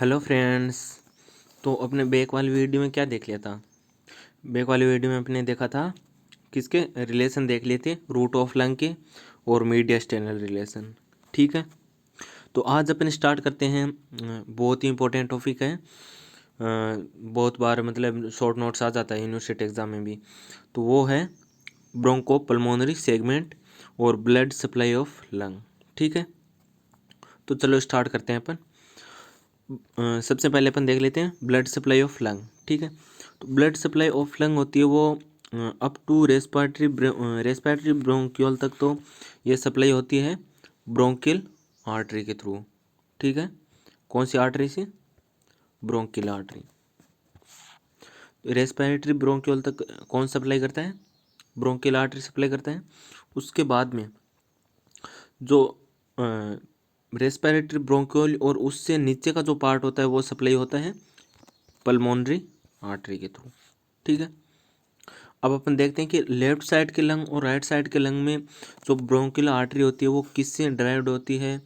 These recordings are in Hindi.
Hello friends. तो अपने बैक वाली वीडियो में क्या देख लिया था? बैक वाली वीडियो में अपने देखा था किसके रिलेशन देख लिए थे, रूट ऑफ लंग के और मीडियस्टेनल रिलेशन। ठीक है, तो आज अपन स्टार्ट करते हैं। बहुत ही इंपॉर्टेंट टॉपिक है। बहुत बार मतलब शॉर्ट नोट्स आ जाता है यूनिवर्सिटी एग्जाम में भी। तो वो है ब्रोंको पल्मोनरी सेगमेंट और ब्लड सप्लाई ऑफ लंग। ठीक है, तो चलो स्टार्ट करते हैं अपन। सबसे पहले अपन देख लेते हैं ब्लड सप्लाई ऑफ लंग। ठीक है, तो ब्लड सप्लाई ऑफ लंग होती है वो अप टू रेस्पिरेटरी ब्रोंक्यूल तक, तो ये सप्लाई होती है ब्रोंकियल आर्टरी के थ्रू। ठीक है, कौन सी आर्टरी से? Bronchial artery. रेस्पिरेटरी ब्रोंक्यूल तक कौन सप्लाई करता है? ब्रोंकियल आर्टरी सप्लाई करता है। उसके बाद में जो रेस्पिरेटरी ब्रोंक्यूल और उससे नीचे का जो पार्ट होता है वो सप्लाई होता है पल्मोनरी आर्टरी के थ्रू। ठीक है, अब अपन देखते हैं कि लेफ्ट साइड के लंग और राइट साइड के लंग में जो ब्रोंकियल आर्टरी होती है वो किससे ड्राइव्ड होती है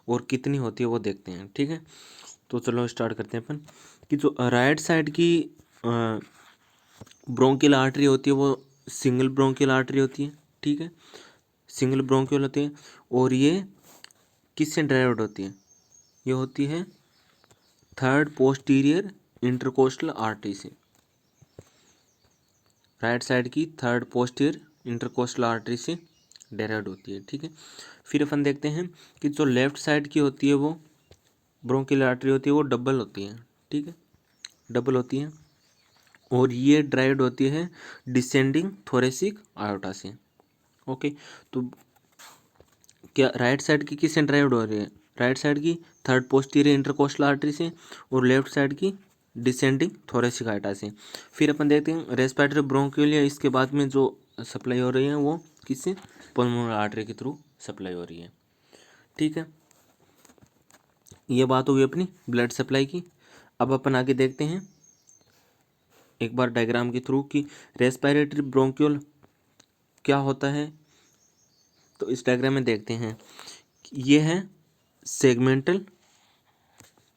और कितनी होती है वो देखते हैं। ठीक है, तो चलो स्टार्ट करते हैं अपन कि जो राइट साइड की ब्रोंकियल आर्टरी होती है वो सिंगल ब्रोंकियल आर्टरी होती है। ठीक है, सिंगल ब्रोंकियल होती है और ये किससे ड्राइव्ड होती है? ये होती है थर्ड पोस्टीरियर इंटरकोस्टल आर्टरी से। राइट साइड की थर्ड पोस्टीरियर इंटरकोस्टल आर्टरी से डायरेक्ट होती है। ठीक है, फिर अपन देखते हैं कि जो लेफ्ट साइड की होती है वो ब्रोंकियल आर्टरी होती है वो डबल होती है। ठीक है, डबल होती है और ये ड्राइव्ड होती है डिसेंडिंग थोरेसिक आयोटा से। ओके, तो क्या राइट साइड की किससे ड्राइव्ड हो रही है? राइट साइड की थर्ड पोस्टीरियर इंटरकोस्टल आर्टरी से और लेफ्ट साइड की डिसेंडिंग थोरेसिक आयोटा से। फिर अपन देखते हैं रेस्पिरेटरी ब्रोंक्यूल, इसके बाद में जो सप्लाई हो रही है वो किससे? पल्मोनरी आर्टरी के थ्रू सप्लाई हो रही है। ठीक है, ये बात होगी अपनी ब्लड सप्लाई की। अब अपन आगे देखते हैं एक बार डायग्राम के थ्रू कि रेस्पिरेटरी ब्रोंक्यूल क्या होता है। तो इस डायग्राम में देखते हैं कि ये है सेगमेंटल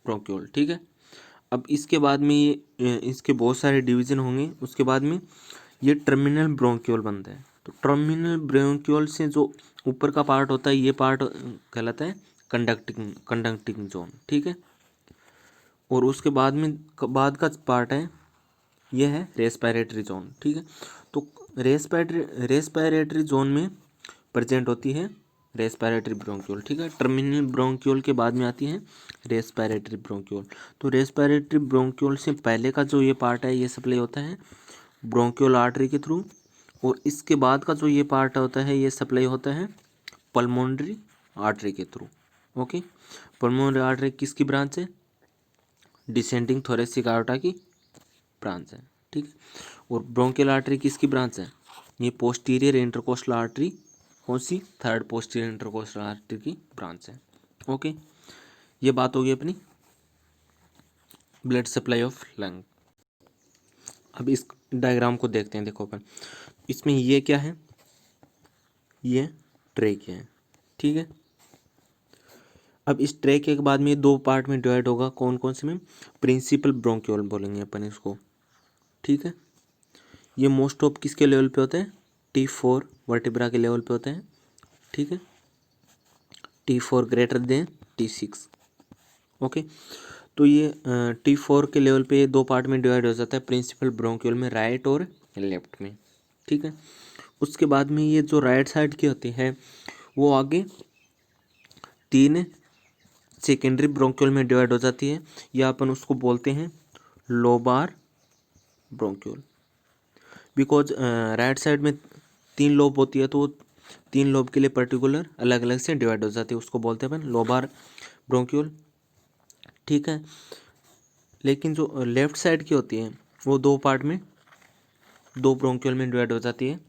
ब्रोंक्यूल। ठीक है, अब इसके बाद में ये इसके बहुत सारे डिवीजन होंगे। उसके बाद में ये टर्मिनल ब्रोंक्यूल बनता है। तो टर्मिनल ब्रोंक्यूल से जो ऊपर का पार्ट होता है ये पार्ट कहलाता है कंडक्टिंग जोन। ठीक है, और उसके बाद का पार्ट है ये है रेस्पिरेटरी जोन। ठीक है, तो रेस्पिरेटरी जोन में प्रेजेंट होती है रेस्पिरेटरी ब्रोंक्यूल। ठीक है, टर्मिनल ब्रोंक्यूल के बाद में आती है रेस्पिरेटरी ब्रोंक्यूल। तो रेस्पिरेटरी ब्रोंक्यूल से पहले का जो ये पार्ट है ये सप्लाई होता है ब्रोंक्यूल आर्टरी के थ्रू और इसके बाद का जो ये पार्ट होता है ये सप्लाई होता है पल्मोनरी आर्टरी के थ्रू। ओके, पल्मोनरी आर्टरी किसकी ब्रांच है? डिसेंडिंग थोरेसिक आयोटा की ब्रांच है। ठीक है, और ब्रोंकियल आर्टरी किसकी ब्रांच है? ये पोस्टीरियर इंटरकोस्टल आर्टरी, कौन सी? थर्ड पोस्टीरियर इंटरकोस्टल आर्टरी की ब्रांच है। ओके, ये बात होगी अपनी ब्लड सप्लाई ऑफ लंग। अब इस डायग्राम को देखते हैं। देखो अपन इसमें ये क्या है? ये ट्रेकिया है। ठीक है, अब इस ट्रेकिया के बाद में ये दो पार्ट में डिवाइड होगा। कौन कौन से में? प्रिंसिपल ब्रोंक्यूल बोलेंगे अपन इसको। ठीक है, ये मोस्ट ऑफ किसके लेवल पे होते हैं? T4 वर्टिब्रा के लेवल पे होते हैं। ठीक है, T4 greater than T6। Okay, तो ये T4 के लेवल पे दो पार्ट में डिवाइड हो जाता है प्रिंसिपल ब्रोंक्यूल में, राइट और लेफ्ट में। ठीक है, उसके बाद में ये जो राइट साइड की होती है वो आगे तीन सेकेंडरी ब्रोंक्यूल में डिवाइड हो जाती है, या अपन उसको बोलते हैं lobar bronchiole. Because right side में तीन लोब होती है तो वो तीन लोब के लिए पर्टिकुलर अलग अलग से डिवाइड हो जाती है, उसको बोलते हैं अपन लोबार ब्रोंक्यूल। ठीक है, लेकिन जो लेफ्ट साइड की होती है वो दो पार्ट में, दो ब्रोंक्यूल में डिवाइड हो जाती है,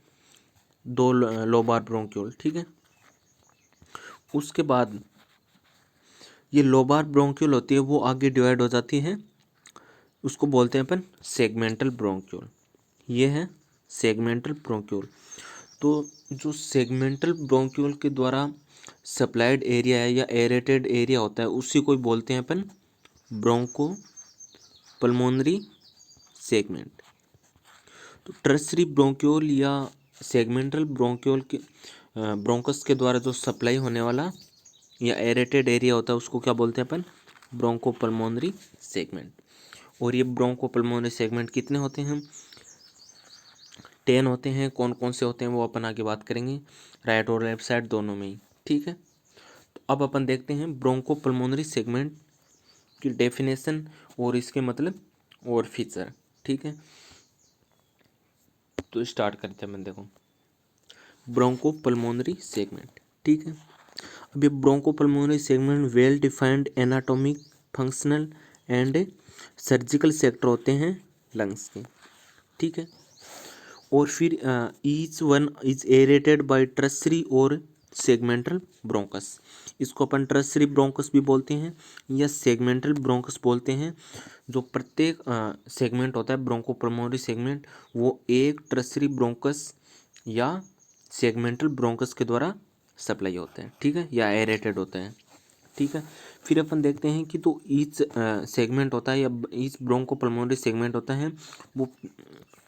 दो लोबार ब्रोंक्यूल। ठीक है, उसके बाद ये लोबार ब्रोंक्यूल होती है वो आगे डिवाइड हो जाती है, उसको बोलते हैं अपन सेगमेंटल ब्रोंक्यूल। ये है सेगमेंटल ब्रोंक्यूल। तो जो सेगमेंटल ब्रोंक्यूल के द्वारा सप्लाइड एरिया है या एरेटेड एरिया होता है उसी को बोलते हैं अपन ब्रोंको पल्मोनरी सेगमेंट। तो टर्सरी ब्रोंक्यूल या सेगमेंटल ब्रोंक्यूल के ब्रोंकस के द्वारा जो सप्लाई होने वाला या एरेटेड एरिया होता है उसको क्या बोलते हैं अपन? Bronco pulmonary segment. और ये ब्रोंको पल्मोनरी सेगमेंट कितने होते हैं? 10 होते हैं। कौन कौन से होते हैं वो अपन आगे बात करेंगे, राइट और लेफ्ट साइड दोनों में ही, ठीक है। तो अब अपन देखते हैं ब्रोंको पल्मोनरी सेगमेंट की डेफिनेशन और इसके मतलब और फीचर, ठीक है। तो स्टार्ट करते हैं अपन। देखो ब्रोंको पल्मोनरी सेगमेंट, ठीक है। अब ये bronchopulmonary segment well defined anatomic, functional and surgical sector होते हैं लंग्स के, ठीक है। और फिर each one is aerated by tertiary और सेगमेंटल ब्रोंकस। इसको अपन ट्रसरी ब्रोंकस भी बोलते हैं या सेगमेंटल ब्रोंकस बोलते हैं। जो प्रत्येक सेगमेंट होता है ब्रोंको पल्मोनरी सेगमेंट, वो एक ट्रसरी ब्रोंकस या सेगमेंटल ब्रोंकस के द्वारा सप्लाई होते हैं, ठीक है, या एरेटेड होते हैं, ठीक है। फिर अपन देखते हैं कि तो ईच सेगमेंट होता है या ईच ब्रोंको पल्मोनरी सेगमेंट होता है वो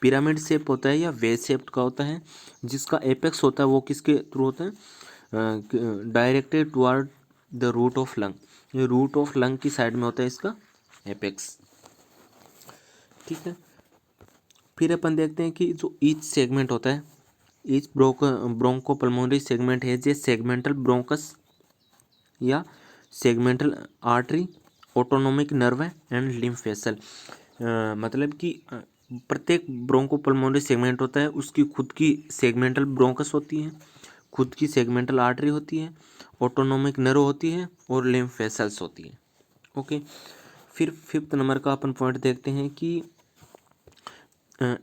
पिरामिड शेप होता है या वेज शेप्ड का होता है, जिसका एपेक्स होता है वो किसके थ्रू होता है? Directed toward the root of lung. ये रूट ऑफ लंग की साइड में होता है इसका एपेक्स, ठीक है। फिर अपन देखते हैं कि जो ईच सेगमेंट होता है, ईच ब्रोंको पल्मोनरी सेगमेंट है जे सेगमेंटल ब्रोंकस या segmental artery, autonomic nerve and lymph vessel. मतलब कि प्रत्येक ब्रोंको पल्मोनरी सेगमेंट होता है उसकी खुद की सेगमेंटल ब्रोंकस होती है, खुद की सेगमेंटल आर्टरी होती है, ऑटोनोमिक नर्व होती है और लिम्फ वेसल्स होती है, ओके। फिर फिफ्थ नंबर का अपन पॉइंट देखते हैं कि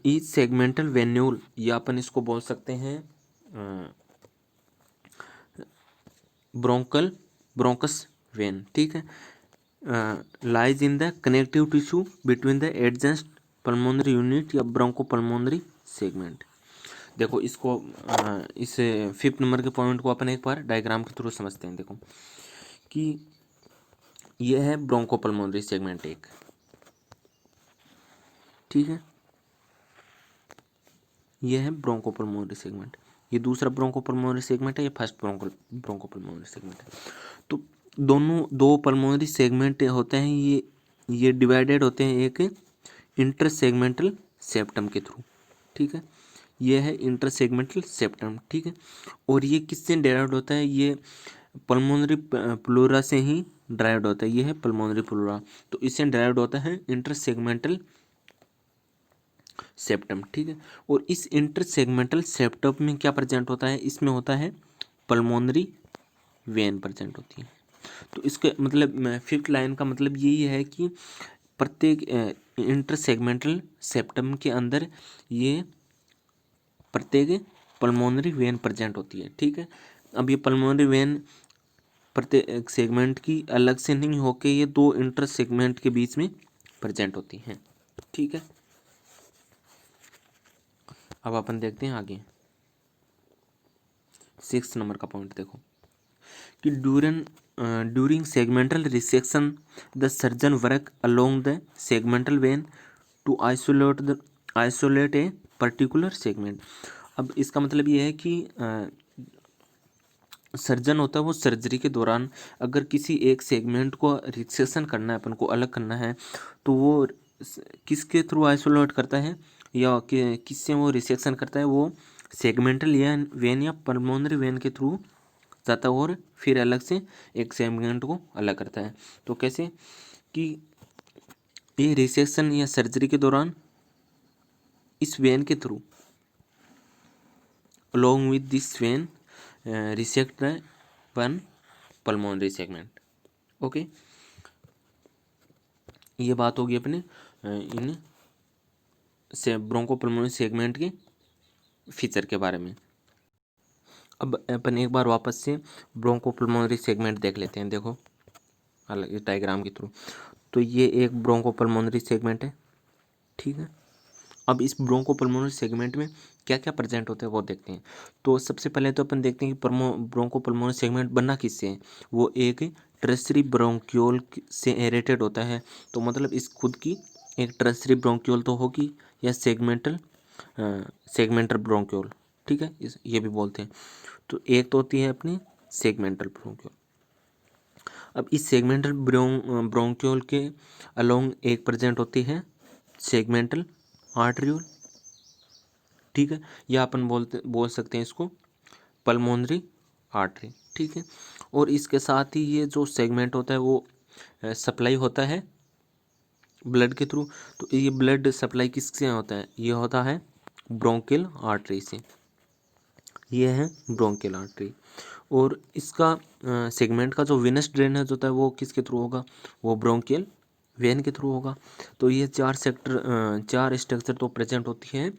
ईच सेगमेंटल वेन्यूल, या अपन इसको बोल सकते हैं ब्रोंकस वेन, ठीक है, lies in the connective tissue between the adjacent pulmonary unit या ब्रोंको पल्मोनरी सेगमेंट। देखो इसको इस फिफ्थ नंबर के पॉइंट को अपन एक बार डायग्राम के थ्रू समझते हैं। देखो कि यह है ब्रोंको पल्मोनरी सेगमेंट एक, ठीक है, यह है ब्रोंको पल्मोनरी सेगमेंट। ये दूसरा ब्रोंको पल्मोनरी सेगमेंट है, ये फर्स्ट ब्रोंको पल्मोनरी सेगमेंट है। तो दोनों दो पल्मोनरी सेगमेंट होते हैं, ये डिवाइडेड होते हैं एक इंटर सेगमेंटल सेप्टम के थ्रू, ठीक है। ये है इंटर सेगमेंटल सेप्टम, ठीक है। और ये किससे डेराइव्ड होता है? ये पल्मोनरी प्लूरा से ही ड्राइव्ड होता है। ये है पल्मोनरी प्लूरा, तो इससे ड्राइव्ड होता है इंटर सेगमेंटल सेप्टम, ठीक है। और इस इंटर सेगमेंटल सेप्टम में क्या प्रेजेंट होता है? इसमें होता है पल्मोनरी वेन प्रेजेंट होती है। तो इसके मतलब फिफ्थ लाइन का मतलब यही है कि प्रत्येक इंटर सेगमेंटल सेप्टम के अंदर ये प्रत्येक पल्मोनरी वेन प्रेजेंट होती है, ठीक है। अब ये पल्मोनरी वेन प्रत्येक सेगमेंट की अलग से नहीं होके ये दो इंटर सेगमेंट के बीच में प्रेजेंट होती हैं, ठीक है। अब अपन देखते हैं आगे सिक्स नंबर का पॉइंट। देखो कि during segmental resection the surgeon work along the segmental vein to isolate a particular segment. अब इसका मतलब ये है कि सर्जन होता है वो सर्जरी के दौरान अगर किसी एक सेगमेंट को रिसेक्शन करना है, अपन को अलग करना है, तो वो किसके थ्रू आइसोलेट करता है या किससे वो रिसेक्शन करता है? वो सेगमेंटल या वेन या पल्मोनरी वेन के थ्रू जाता है और फिर अलग से एक सेगमेंट को अलग करता है। तो कैसे कि ये रिसेक्शन या सर्जरी के दौरान इस वेन के through along with this vein resect the one pulmonary segment, okay. ये बात होगी अपने इन से ब्रोंको पल्मोनरी सेगमेंट के फीचर के बारे में। अब अपन एक बार वापस से ब्रोंको पल्मोनरी सेगमेंट देख लेते हैं। देखो अलग इस डायग्राम के थ्रू, तो ये एक ब्रोंको पल्मोनरी सेगमेंट है, ठीक है। अब इस ब्रोंकोपल्मोनरी सेगमेंट में क्या क्या प्रेजेंट होता है वो देखते हैं। तो सबसे पहले तो अपन देखते हैं कि ब्रोंकोपल्मोनरी सेगमेंट बनना किससे है। वो एक टर्सरी ब्रोंक्यूल से एरेटेड होता है। तो मतलब इस खुद की एक टर्सरी ब्रोंक्यूल तो होगी या सेगमेंटल ब्रोंक्यूल, ठीक है, इस ये भी बोलते हैं। तो एक तो होती है अपनी सेगमेंटल ब्रोंक्यूल। अब इस सेगमेंटल ब्रोंक्यूल के अलोंग एक प्रेजेंट होती है सेगमेंटल आर्टरियोल, ठीक है, या अपन बोल सकते हैं इसको पल्मोनरी आर्टरी, ठीक है। और इसके साथ ही ये जो सेगमेंट होता है वो सप्लाई होता है ब्लड के थ्रू। तो ये ब्लड सप्लाई किससे होता है, ये होता है ब्रोंकियल आर्टरी से, ये है ब्रोंकियल आर्टरी। और इसका सेगमेंट का जो वेनस ड्रेनेज होता है वो किसके थ्रू होगा, वो ब्रोंकियल वेन के थ्रू होगा। तो ये चार स्ट्रक्चर तो प्रेजेंट होती है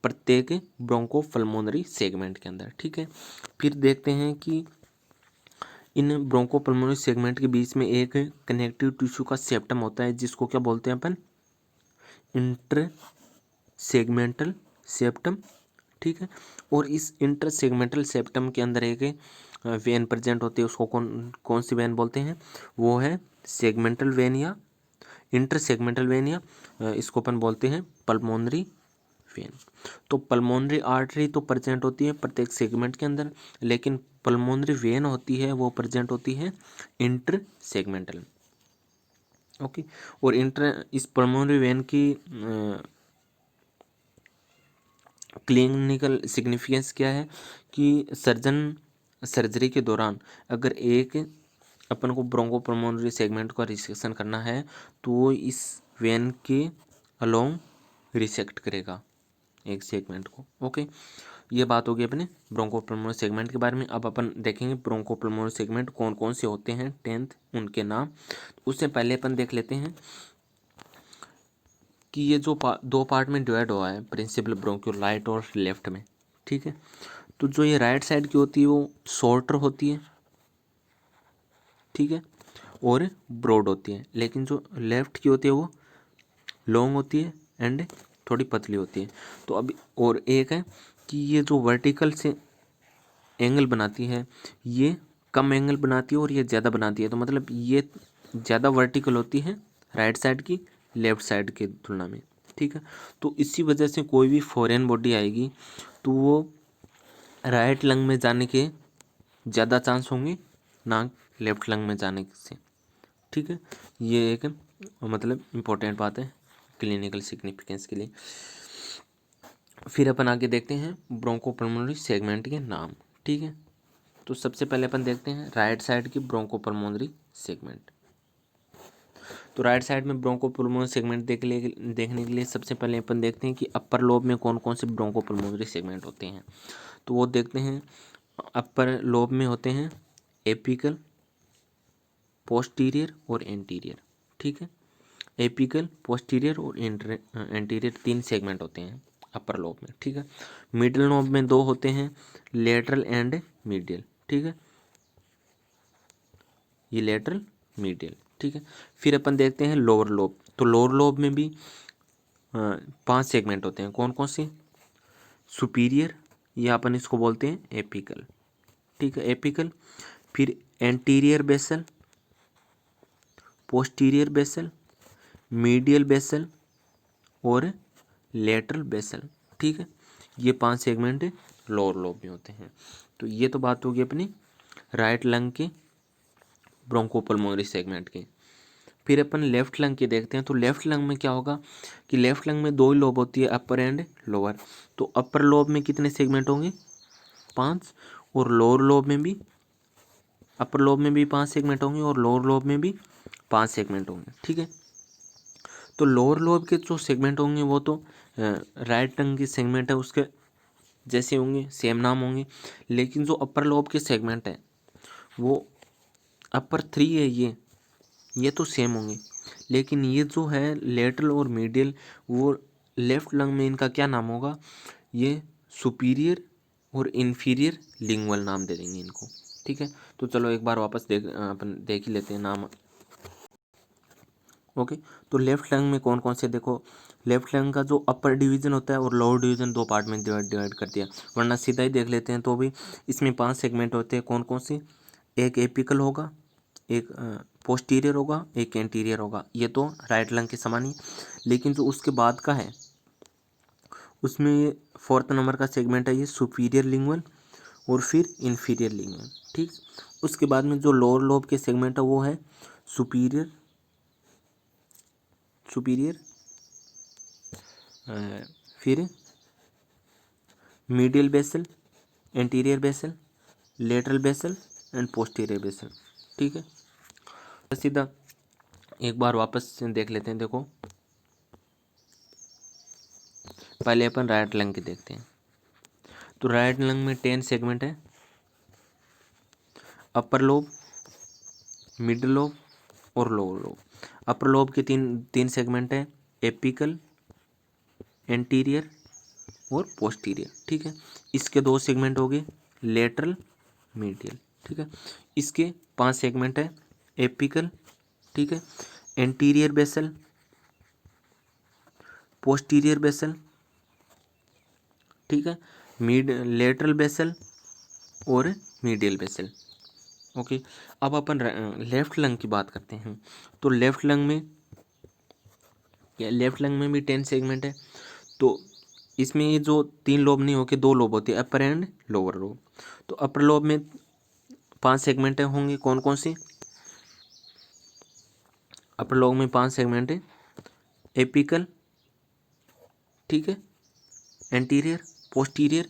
प्रत्येक ब्रोंकोपल्मोनरी सेगमेंट के अंदर, ठीक है। फिर देखते हैं कि इन ब्रोंकोपल्मोनरी सेगमेंट के बीच में एक कनेक्टिव टिश्यू का सेप्टम होता है जिसको क्या बोलते हैं अपन, इंटर सेगमेंटल सेप्टम, ठीक है। और इस इंटर सेगमेंटल सेप्टम के अंदर एक वेन प्रेजेंट होती है, उसको कौन कौन सी वेन बोलते हैं, वो है सेगमेंटल वेन या इंटर सेगमेंटल वेन, या इसको अपन बोलते हैं पल्मोनरी वेन। तो पल्मोनरी आर्टरी तो प्रेजेंट होती है प्रत्येक सेगमेंट के अंदर, लेकिन पल्मोनरी वेन होती है वो प्रेजेंट होती है इंटर सेगमेंटल, ओके। और इस पल्मोनरी वेन की क्लिनिकल सिग्निफिकेंस क्या है कि सर्जरी के दौरान अगर एक अपन को ब्रोंकोपल्मोनरी सेगमेंट का रिसेक्शन करना है तो वो इस वेन के अलोंग रिसेक्ट करेगा एक सेगमेंट को, ओके। ये बात होगी अपने ब्रोंकोपल्मोनरी सेगमेंट के बारे में। अब अपन देखेंगे ब्रोंकोपल्मोनरी सेगमेंट कौन कौन से होते हैं, 10th उनके नाम। उससे पहले अपन देख लेते हैं कि ये जो दो पार्ट में डिवाइड हुआ है प्रिंसिपल ब्रोंक्यूल, राइट और लेफ्ट में, ठीक है। तो जो ये राइट साइड की होती है वो शॉर्टर होती है, ठीक है, और ब्रॉड होती है। लेकिन जो लेफ्ट की होती है वो लॉन्ग होती है एंड थोड़ी पतली होती है। तो अभी और एक है कि ये जो वर्टिकल से एंगल बनाती है ये कम एंगल बनाती है और ये ज़्यादा बनाती है। तो मतलब ये ज़्यादा वर्टिकल होती है राइट साइड की लेफ्ट साइड के तुलना में, ठीक है। तो इसी वजह से कोई भी फॉरेन बॉडी आएगी तो वो राइट लंग में जाने के ज़्यादा चांस होंगे ना लेफ्ट लंग में जाने से, ठीक है। ये एक मतलब इम्पोर्टेंट बात है क्लिनिकल सिग्निफिकेंस के लिए। फिर अपन आगे देखते हैं ब्रोंकोपल्मोनरी सेगमेंट के नाम, ठीक है। तो सबसे पहले अपन देखते हैं राइट साइड की ब्रोंकोपल्मोनरी सेगमेंट। तो राइट साइड में ब्रोंकोपल्मोनरी सेगमेंट देखने के लिए सबसे पहले अपन देखते हैं कि अपर लोब में कौन कौन से ब्रोंकोपल्मोनरी सेगमेंट होते हैं। तो वो देखते हैं अपर लोब में होते हैं एपिकल, पोस्टीरियर और एंटीरियर, ठीक है। एपिकल, पोस्टीरियर और एंटीरियर 3 सेगमेंट होते हैं अपर लोब में, ठीक है। मिडिल लोब में 2 होते हैं, लेटरल एंड मीडियल, ठीक है, ये लेटरल मीडियल, ठीक है। फिर अपन देखते हैं लोअर लोब। तो लोअर लोब में भी 5 सेगमेंट होते हैं, कौन कौन से, सुपीरियर, या अपन इसको बोलते हैं एपिकल, ठीक है, एपिकल। फिर anterior basal, posterior basal, medial basal और लेटरल बेसल, ठीक है। ये 5 सेगमेंट लोअर लोब में होते हैं। तो ये तो बात होगी अपनी राइट लंग के ब्रोंकोपल्मोनरी सेगमेंट के। फिर अपन लेफ्ट लंग के देखते हैं। तो लेफ्ट लंग में क्या होगा कि लेफ्ट लंग में 2 ही लोब होती है, अपर एंड लोअर। तो अपर लोब में कितने सेगमेंट होंगे, 5, और लोअर लोब में भी, अपर लोब में भी 5 सेगमेंट होंगे और लोअर लोब में भी 5 सेगमेंट होंगे, ठीक है। तो लोअर लोब के जो सेगमेंट होंगे वो तो राइट लंग के सेगमेंट है उसके जैसे होंगे, सेम नाम होंगे। लेकिन जो अपर लोब के सेगमेंट है वो अपर 3 है, ये तो सेम होंगे। लेकिन ये जो है लेटरल और मीडियल, वो लेफ्ट लंग में इनका क्या नाम होगा, ये सुपीरियर और इन्फीरियर लिंगुअल नाम दे देंगे इनको, ठीक है। तो चलो एक बार वापस अपन देख ही लेते हैं नाम। ओके। तो लेफ्ट लंग में कौन कौन से, देखो लेफ्ट लंग का जो अपर डिवीजन होता है और लोअर डिवीजन दो पार्ट में डिवाइड कर दिया, वरना सीधा ही देख लेते हैं। तो भी इसमें 5 सेगमेंट होते हैं, कौन कौन से, एक एपिकल होगा, एक पोस्टीरियर होगा, एक एंटीरियर होगा, ये तो राइट लंग के समान ही। लेकिन जो उसके बाद का है उसमें 4th नंबर का सेगमेंट है ये सुपीरियर लिंगुअल और फिर इन्फीरियर लिंगुअल, ठीक। उसके बाद में जो लोअर लोब के सेगमेंट है वो है सुपीरियर फिर medial basal, anterior basal, lateral basal and posterior basal, ठीक है। सीधा एक बार वापस से देख लेते हैं। देखो पहले अपन राइट लंग के देखते हैं। तो राइट लंग में 10 सेगमेंट है, अपर लोब, मिडल लोब और लोअर लोब। अपर लोब के तीन सेगमेंट है, एपिकल, एंटीरियर और पोस्टीरियर, ठीक है। इसके 2 सेगमेंट हो गए, लेटरल, मीडियल, ठीक है। इसके 5 सेगमेंट है, एपिकल, ठीक है, एंटीरियर बेसल, पोस्टीरियर बेसल, ठीक है, लेटरल बेसल और मीडियल बेसल, ओके। अब अपन लेफ्ट लंग की बात करते हैं। तो लेफ्ट लंग में भी 10 सेगमेंट है। तो इसमें ये जो 3 लोब नहीं होके 2 लोब होते हैं, अपर एंड लोअर लोब। तो अपर लोब में 5 सेगमेंट होंगे, कौन कौन से, अपर लोब में 5 सेगमेंट है, एपिकल, ठीक है, एंटीरियर, पोस्टीरियर,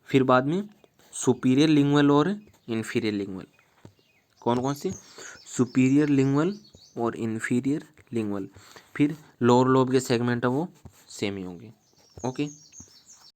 फिर बाद में सुपीरियर लिंगुअल और इन्फीरियर लिंगुअल। कौन कौन से, सुपीरियर लिंगुअल और इन्फीरियर लिंगुअल। फिर लोअर लोब के सेगमेंट है वो सेम ही होंगे, ओके।